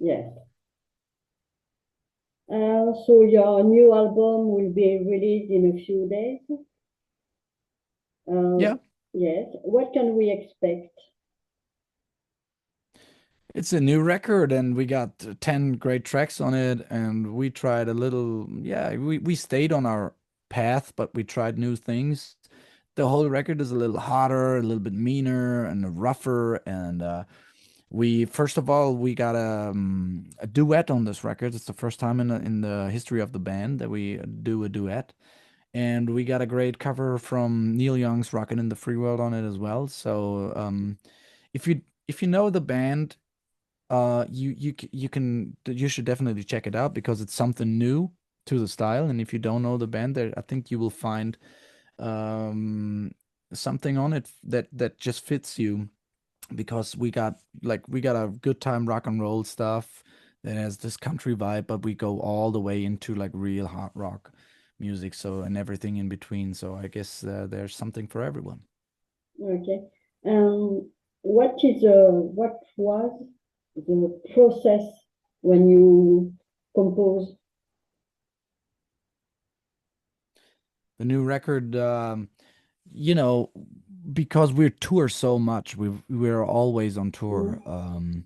Yes. So your new album will be released in a few days. Uh, Yeah, yes. What can we expect? it's a new record, and we got 10 great tracks on it, and we tried a little, yeah, we stayed on our path, but we tried new things. The whole record is a little hotter, a little bit meaner and rougher, and we first of all we got a duet on this record. It's the first time in the history of the band that we do a duet, and we got a great cover from Neil Young's "Rockin' in the Free World" on it as well. So if you know the band, you should definitely check it out because it's something new to the style. And if you don't know the band, there I think you will find um something on it that just fits you, because we got a good time rock and roll stuff that has this country vibe, but we go all the way into like real hard rock music, so, and everything in between. So I guess there's something for everyone. Okay. Um, what was the process when you compose? The new record, you know, because we tour so much, we're always on tour. Mm,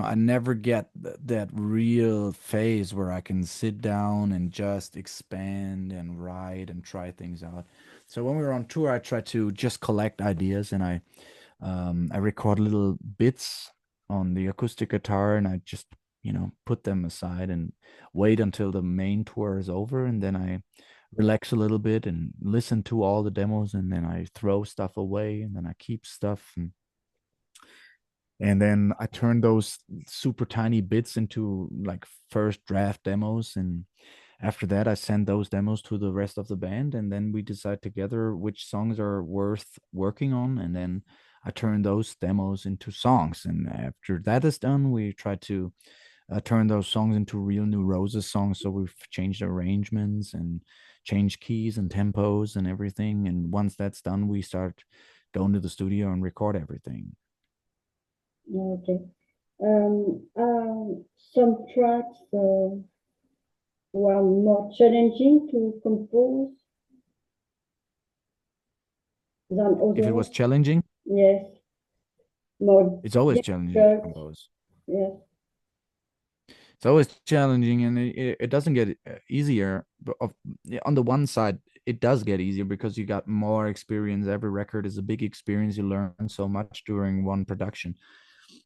I never get that real phase where I can sit down and just expand and write and try things out. So when we're on tour, I try to just collect ideas, and I record little bits on the acoustic guitar, and I just, put them aside and wait until the main tour is over, and then I relax a little bit and listen to all the demos, and then I throw stuff away, and then I keep stuff, and then I turn those super tiny bits into like first draft demos. And after that, I send those demos to the rest of the band. And then we decide together which songs are worth working on. And then I turn those demos into songs. And after that is done, we try to turn those songs into real New Roses songs. So we've changed arrangements and changed keys and tempos and everything. And once that's done, we start going to the studio and record everything. okay. Some tracks were more challenging to compose than If it was others. challenging, Yes, more it's always challenging to difficult. compose. Yes. It's always challenging, and it doesn't get easier. But yeah, on the one side, it does get easier because you got more experience. Every record is a big experience. You learn so much during one production.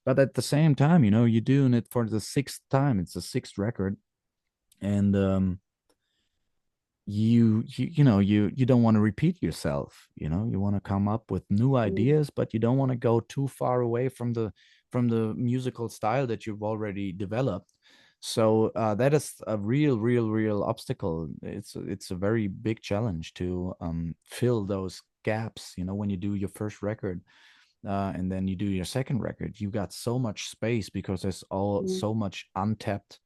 But at the same time, you're doing it for the sixth time. It's the sixth record, and you don't want to repeat yourself. You want to come up with new Mm, ideas, but you don't want to go too far away from the musical style that you've already developed. So that is a real obstacle. It's a very big challenge to fill those gaps. When you do your first record, and then you do your second record, you got so much space because there's all mm, so much untapped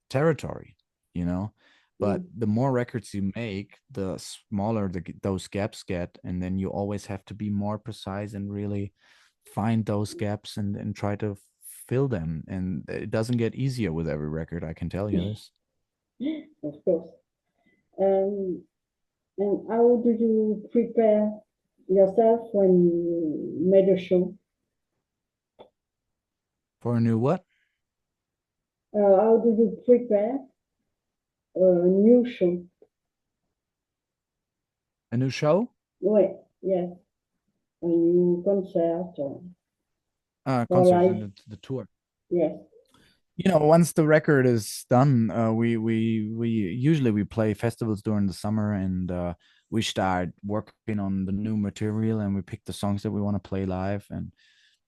territory, you know. But mm. the more records you make, the smaller those gaps get, and then you always have to be more precise and really find those gaps and try to fill them. And it doesn't get easier with every record, I can tell you this. Of course. Um, and how do you prepare yourself when you made a show? For a new what? How do you prepare a new show? A new show? Ouais, yes, a new concert or Concerts live. in the tour. Yes. Once the record is done, we usually we play festivals during the summer, and we start working on the new material, and we pick the songs that we want to play live. And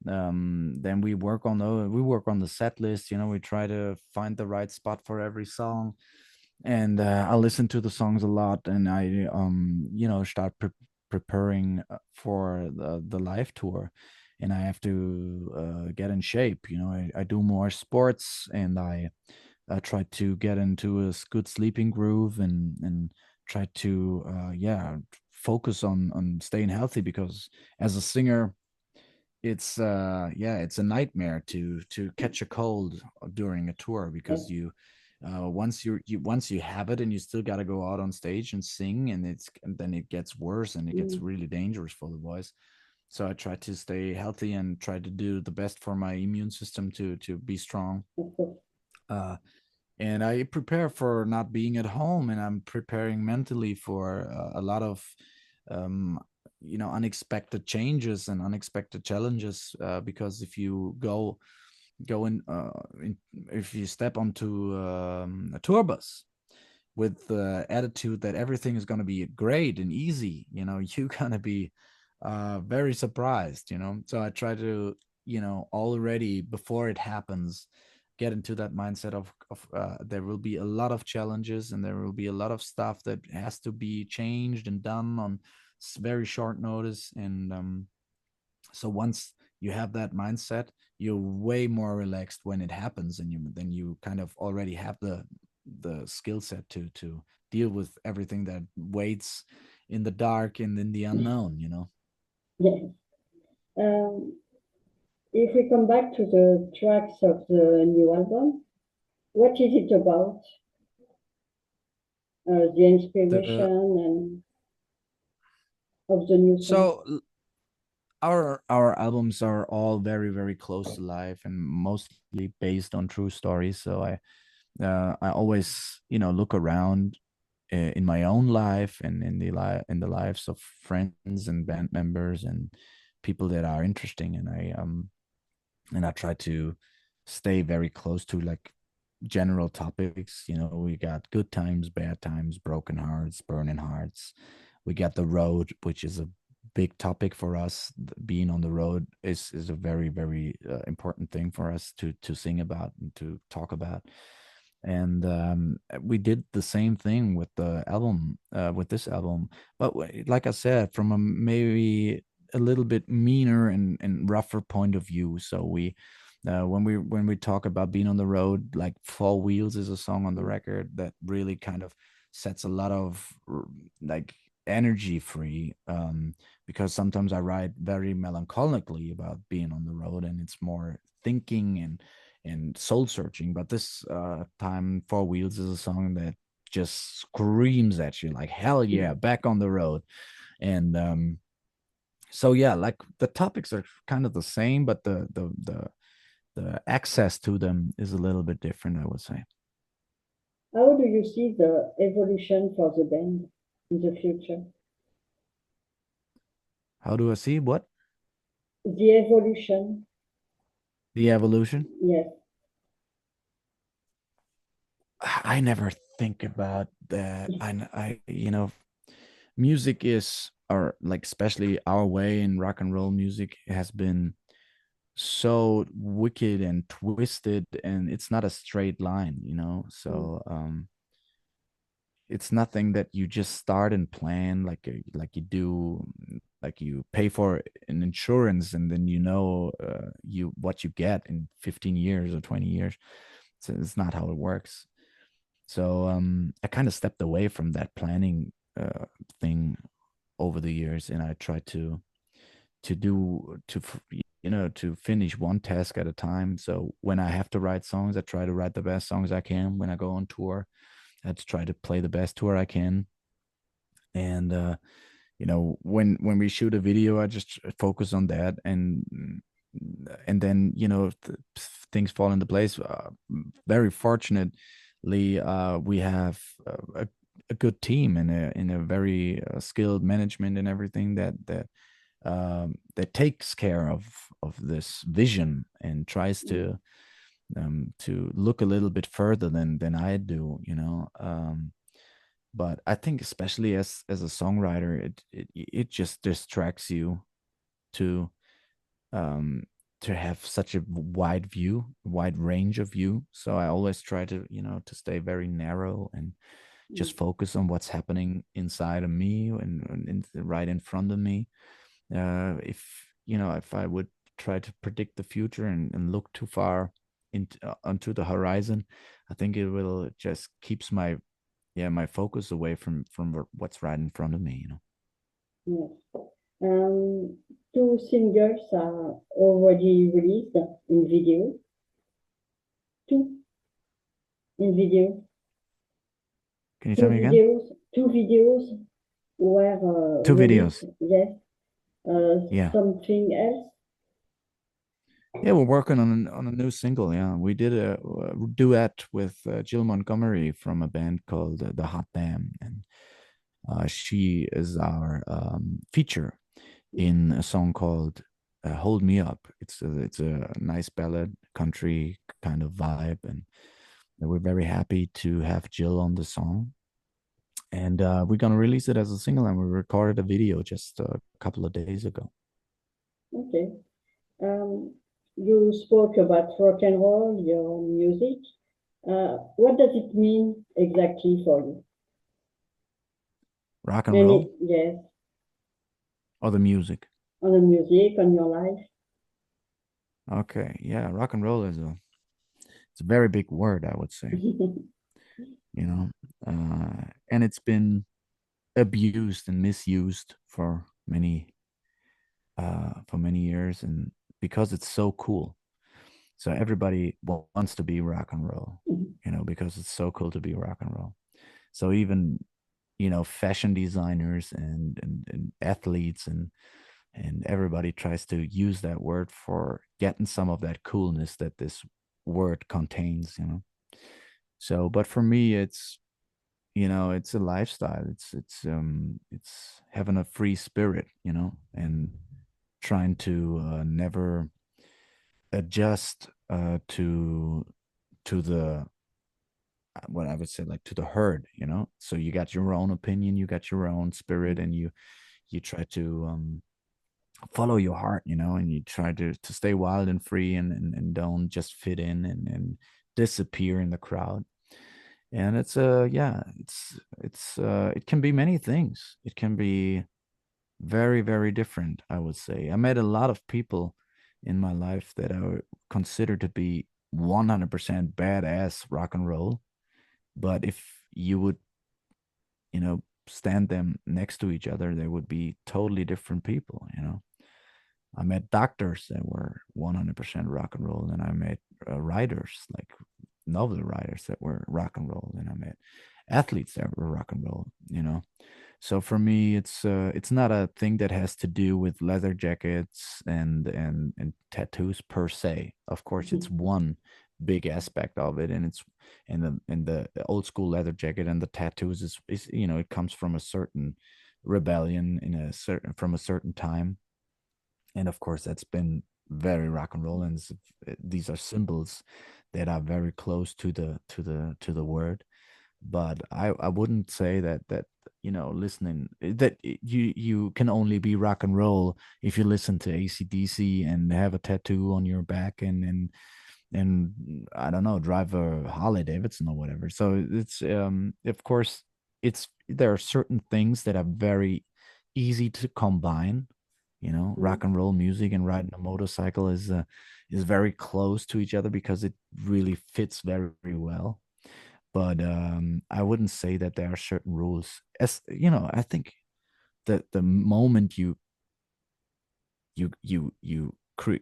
then we work on the set list. We try to find the right spot for every song, and I listen to the songs a lot, and I start preparing for the live tour. And I have to get in shape. I do more sports, and I try to get into a good sleeping groove, and try to focus on staying healthy, because as a singer, yeah, it's a nightmare to catch a cold during a tour, because Yes. you once you have it and you still got to go out on stage and sing, and then it gets worse and it gets Mm, really dangerous for the voice. So I try to stay healthy and try to do the best for my immune system to be strong. of course. uh and I prepare for not being at home, and I'm preparing mentally for a lot of um, unexpected changes and unexpected challenges. Because if you go in, if you step onto a tour bus with the attitude that everything is going to be great and easy, you're going to be very surprised. So I try to, already before it happens, get into that mindset of there will be a lot of challenges, and there will be a lot of stuff that has to be changed and done on very short notice. And so once you have that mindset, you're way more relaxed when it happens, and you kind of already have the skill set to deal with everything that waits in the dark and in the unknown. Yes. Um, if we come back to the tracks of the new album, what is it about? The the inspiration and of the new song? so our albums are all very, very close to life and mostly based on true stories. So I always, look around in my own life and in the lives of friends and band members and people that are interesting, and I try to stay very close to, like, general topics. We got good times, bad times, broken hearts, burning hearts. We got the road, which is a big topic for us. Being on the road is a very, very important thing for us to sing about and to talk about. And we did the same thing with the album, with this album, but like I said, from a maybe a little bit meaner and rougher point of view. So when we talk about being on the road, like Four Wheels is a song on the record that really kind of sets a lot of like energy free, because sometimes I write very melancholically about being on the road, and it's more thinking and soul searching. But this time, Four Wheels is a song that just screams at you like, hell yeah, back on the road. And so yeah, like the topics are kind of the same, but the access to them is a little bit different, I would say. How do you see the evolution for the band in the future? How do I see what? The evolution, The evolution? yes. I never think about that. Music is, or like especially our way in rock and roll music, has been so wicked and twisted, and it's not a straight line. Mm, So it's nothing that you just start and plan like you do, like you pay for an insurance and then you what you get in 15 years or 20 years. So it's not how it works. So I kind of stepped away from that planning thing over the years, and I try to do to finish one task at a time. So when I have to write songs, I try to write the best songs I can. When I go on tour, I just try to play the best tour I can. And when we shoot a video, I just focus on that, and then things fall into place. Very fortunately, we have a good team and a very skilled management and everything that takes care of this vision and tries mm, to look a little bit further than I do. But I think especially as a songwriter, it just distracts you to um to have such a wide range of view. So I always try to stay very narrow and mm, just focus on what's happening inside of me right in front of me. If I would try to predict the future and look too far into onto the horizon, I think it will just keeps my focus away from what's right in front of me. yes. Um, Two singles are already released in video. Two in video. Can you tell me again? Two videos were Two released. videos. Yes. Yeah. Something else. Yeah, we're working on a new single. Yeah, we did a, duet with Jill Montgomery from a band called The Hot Dam, and she is our feature in a song called "Hold Me Up." It's a nice ballad, country kind of vibe, and we're very happy to have Jill on the song. And we're gonna release it as a single, and we recorded a video just a couple of days ago. Okay. Um, you spoke about rock and roll, your music. What does it mean exactly for you? Rock and roll Yes, or the music? on the music, on your life. Okay, yeah, rock and roll is it's a very big word, I would say, you know, and it's been abused and misused for many years, and because it's so cool, so everybody wants to be rock and roll, because it's so cool to be rock and roll. So even fashion designers and athletes and everybody tries to use that word for getting some of that coolness that this word contains. So but for me it's a lifestyle. It's having a free spirit, and trying to never adjust to the what I would say, like, to the herd. So you got your own opinion, you got your own spirit, and you try to follow your heart, and you try to stay wild and free, and don't just fit in and disappear in the crowd. And it's yeah, it can be many things. It can be very, very different, I would say. I met a lot of people in my life that I would consider to be 100% badass rock and roll, but if you would stand them next to each other, they would be totally different people. I met doctors that were 100% rock and roll, and I met writers, like novel writers, that were rock and roll, and I met athletes that were rock and roll. So for me, it's not a thing that has to do with leather jackets and tattoos per se. Of course, it's one big aspect of it, and it's and the old school leather jacket and the tattoos is it comes from a certain rebellion in a certain from a certain time, and of course that's been very rock and roll, and these are symbols that are very close to the word. But I wouldn't say that listening that you can only be rock and roll if you listen to AC/DC and have a tattoo on your back and I don't know, drive a Harley Davidson or whatever. So it's of course there are certain things that are very easy to combine. Rock and roll music and riding a motorcycle is very close to each other because it really fits very, very well. But I wouldn't say that there are certain rules. As I think that the moment you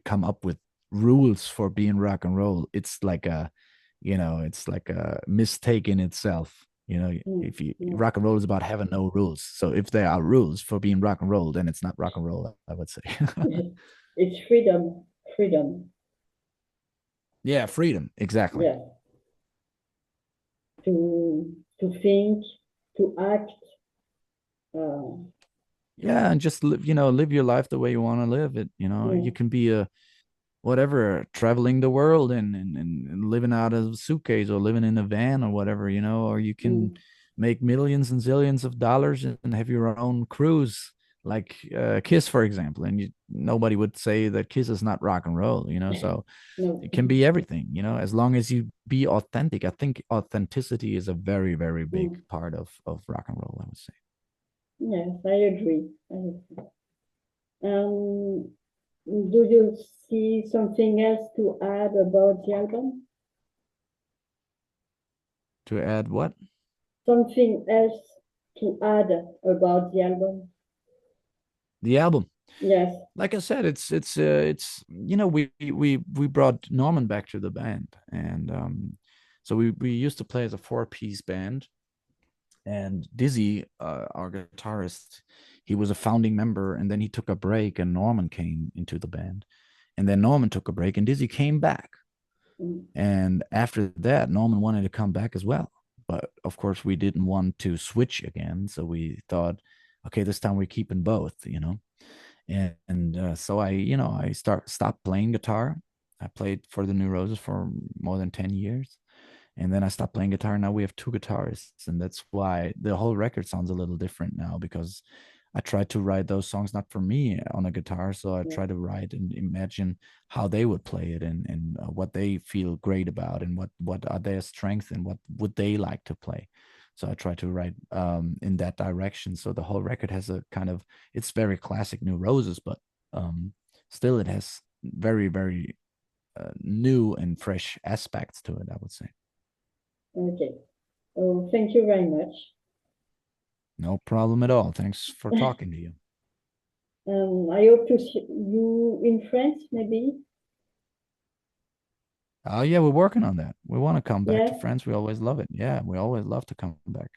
come up with rules for being rock and roll, it's like a mistake in itself. If you Yeah. rock and roll is about having no rules. So if there are rules for being rock and roll, then it's not rock and roll, I would say. It's freedom, freedom. Yeah, freedom, exactly. Yeah, to think, to act. Uh, Yeah, and just live your life the way you want to live it. yeah, You can be a whatever, traveling the world and living out of a suitcase or living in a van or whatever, or you can mm, make millions and zillions of dollars and have your own cruise, like Kiss, for example. And nobody would say that Kiss is not rock and roll. So no, it can be everything, as long as you be authentic. I think authenticity is a very, very big mm, part of rock and roll, I would say. yes, I agree. I agree. Um, do you see something else to add about the album? To add what? Something else to add about the album? The album. Yes. Like I said, it's we brought Norman back to the band, and so we used to play as a four-piece band, and Dizzy, our guitarist, he was a founding member, and then he took a break, and Norman came into the band, and then Norman took a break, and Dizzy came back, Mm. and after that, Norman wanted to come back as well, but of course we didn't want to switch again, so we thought, okay, this time we're keeping both, and so I stopped playing guitar. I played for the New Roses for more than 10 years, and then I stopped playing guitar. Now we have two guitarists, and that's why the whole record sounds a little different now, because I tried to write those songs not for me on a guitar, so I Yeah. try to write and imagine how they would play it, and what they feel great about, and what are their strengths, and what would they like to play. So I try to write in that direction. So the whole record has a kind of, it's very classic New Roses, but still it has very, very new and fresh aspects to it, I would say. Okay. Oh, thank you very much. No problem at all. Thanks for talking to you. I hope to see you in France, maybe. Oh yeah, we're working on that. We want to come back to Yes. France. We always love it. Yeah, we always love to come back.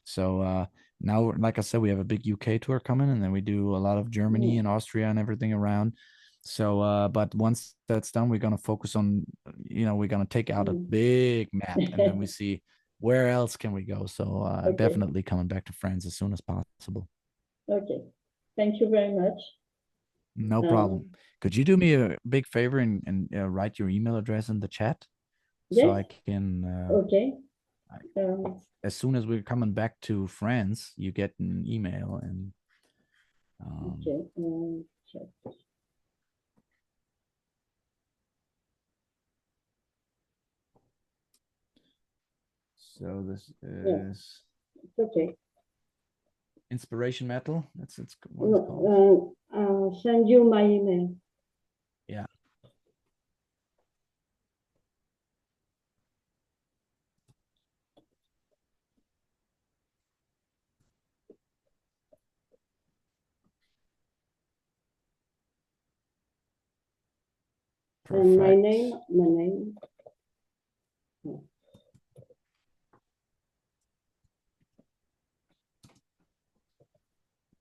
So now, like I said, we have a big UK tour coming, and then we do a lot of Germany Mm. and Austria and everything around. So, but once that's done, we're gonna focus on, we're gonna take out a Mm. big map, and then we see where else can we go. So, Okay. definitely coming back to France as soon as possible. Okay. Thank you very much. No problem. Um, Could you do me a big favor and write your email address in the chat so yes. I can, Okay. I- Um, as soon as we're coming back to France, you get an email, and um, okay. Check. so this Yeah. is It's okay. Inspiration Metal. That's it's what it's called. No, I'll send you my email. Yeah. And Perfect. my name.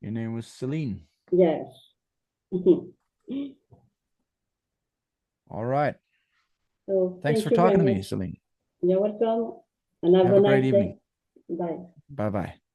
Your name was Celine. Yes. All right. So Thanks thank for you very talking to me, much. Celine. You're welcome. And have Have a a great nice day. evening. Bye. Bye bye.